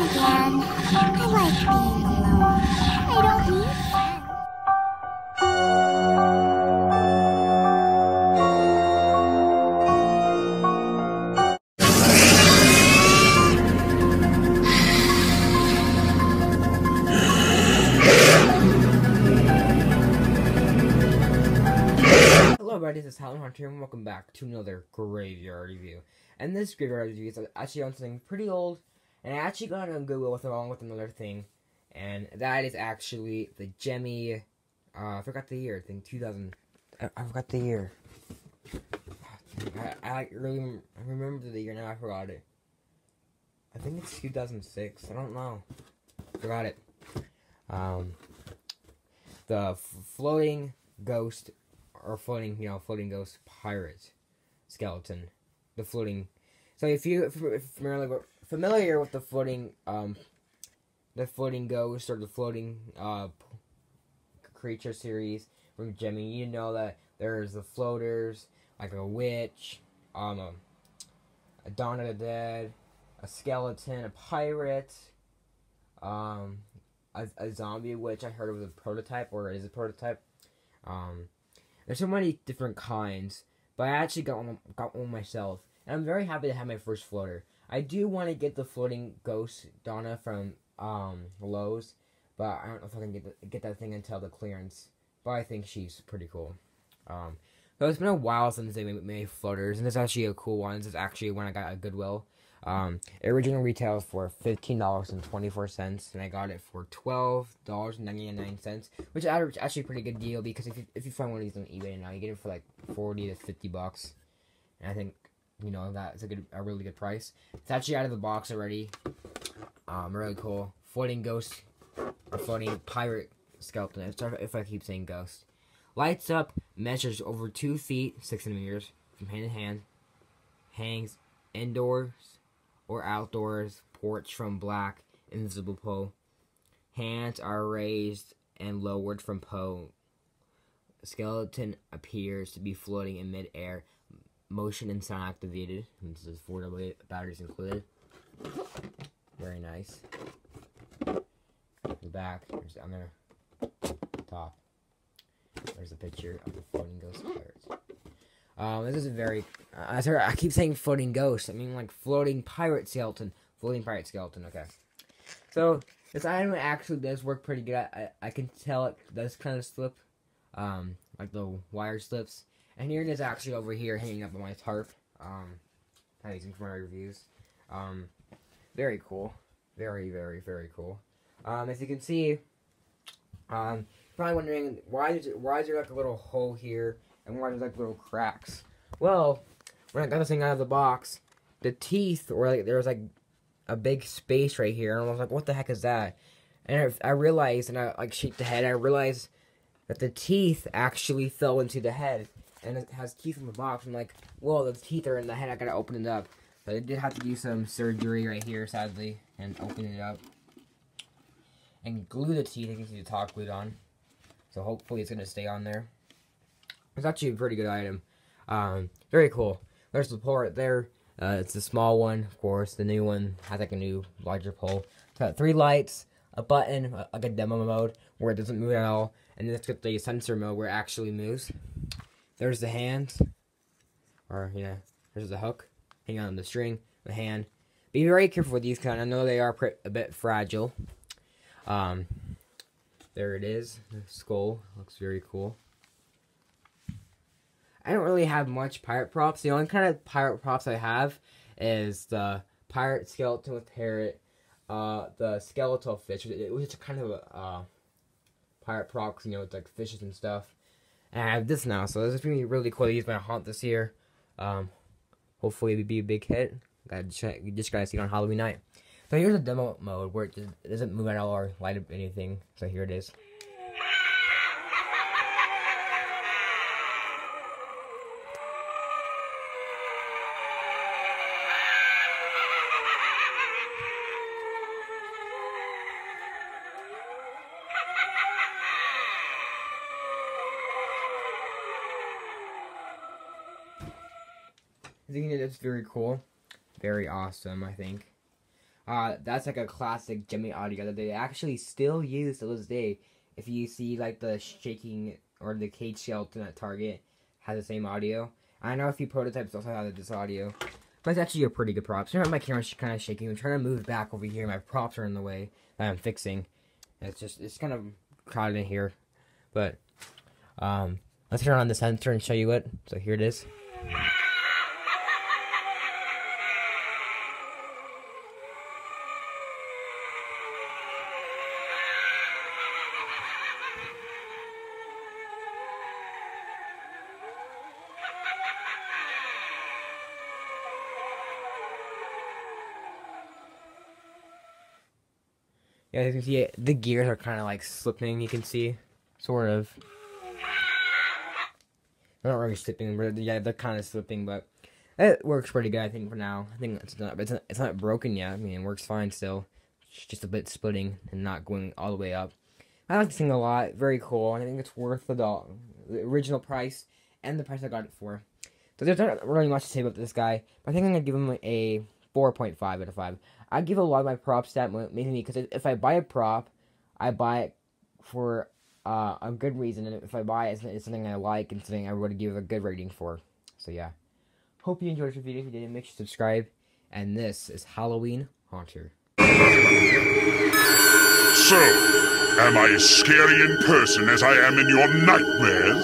again. I like being alone. I don't need friends. Hello everybody, this is Talon Hunter and welcome back to another graveyard review. And this graveyard review is actually on something pretty old, and I actually got it on Google along with another thing, and that is actually the Gemmy, I forgot the year, I think 2000, I forgot the year. I really remember the year, now I forgot it. I think it's 2006, I don't know, forgot it. The floating ghost, or floating ghost pirate skeleton. The floating. So if you're familiar with the floating ghost or the floating creature series from Gemmy, you know that there's the floaters, like a witch, a Dawn of the Dead, a skeleton, a pirate, a zombie, which I heard was a prototype, or is a prototype. There's so many different kinds, but I actually got one myself, and I'm very happy to have my first floater. I do want to get the floating ghost Donna from Lowe's, but I don't know if I can get that thing until the clearance. But I think she's pretty cool. So it's been a while since they made floaters, and this is actually a cool one. This is actually one I got at Goodwill. It originally retails for $15.24, and I got it for $12.99, which is actually a pretty good deal, because if you find one of these on eBay now, you get it for like $40 to $50, and I think, you know, that's a really good price. It's actually out of the box already. Really cool. Floating ghost, or floating pirate skeleton, if I keep saying ghost. Lights up, measures over 2 feet, 6 centimeters, from hand to hand, hangs indoors or outdoors, porch from black, invisible pole. Hands are raised and lowered from pole. Skeleton appears to be floating in mid-air. Motion and sound activated. And this is 4AA batteries included. Very nice. The back, there's on the top. There's a picture of the floating ghost pirates. This is a very, I keep saying floating ghost. I mean like floating pirate skeleton. Floating pirate skeleton, okay. So, this item actually does work pretty good. I can tell it does kind of slip, like the wire slips. And here it is actually over here hanging up on my tarp. I'm using for my reviews. Very cool. Very, very, very cool. As you can see, probably wondering, why is there like a little hole here? And why there's like little cracks? Well, when I got this thing out of the box, the teeth were like, there was like a big space right here, and I was like, what the heck is that? And I realized, and I like shake the head, I realized that the teeth actually fell into the head, and it has teeth in the box. I'm like, whoa, the teeth are in the head, I gotta open it up. So I did have to do some surgery right here, sadly, and open it up. And glue the teeth, I can see the top glued on. So hopefully it's gonna stay on there. It's actually a pretty good item. Very cool. There's the pole right there. It's a small one, of course. The new one has like a new larger pole. It's got 3 lights, a button, like a demo mode where it doesn't move at all, and then it's got the sensor mode where it actually moves. There's the hands, or there's the hook hanging on the string, the hand. Be very careful with these kind. I know they are a bit fragile. There it is. The skull looks very cool. I don't really have much pirate props. The only kind of pirate props I have is the pirate skeleton with parrot, the skeletal fish, which is kind of a pirate prop, because, you know, it's like fishes and stuff. And I have this now, so this is going to be really cool to use my haunt this year. Hopefully it'll be a big hit. You just gotta see it on Halloween night. So here's a demo mode where it doesn't move at all or light up anything. So here it is. I think that's very cool. Very awesome, I think. That's like a classic Jimmy audio that they actually still use to this day. If you see like the shaking or the cage skeleton at Target has the same audio. I know a few prototypes also have this audio, but it's actually a pretty good prop. So my camera's kind of shaking. I'm trying to move back over here. My props are in the way that I'm fixing. It's kind of crowded in here, but let's turn on the sensor and show you it. So here it is. Yeah, as you can see, the gears are kind of like slipping, you can see. Sort of. They're not really slipping, but yeah, they're kind of slipping, but it works pretty good, I think, for now. I think it's not broken yet. I mean, it works fine still. It's just a bit splitting and not going all the way up. I like this thing a lot. Very cool. I think it's worth the original price and the price I got it for. So there's not really much to say about this guy, but I think I'm going to give him a 4.5 out of 5. I give a lot of my props that mainly because if I buy a prop, I buy it for a good reason, and if I buy it, it's something I like and something I would give a good rating for. So yeah, hope you enjoyed this video. If you did, make sure to subscribe. And this is Halloween Haunter. So, am I as scary in person as I am in your nightmares?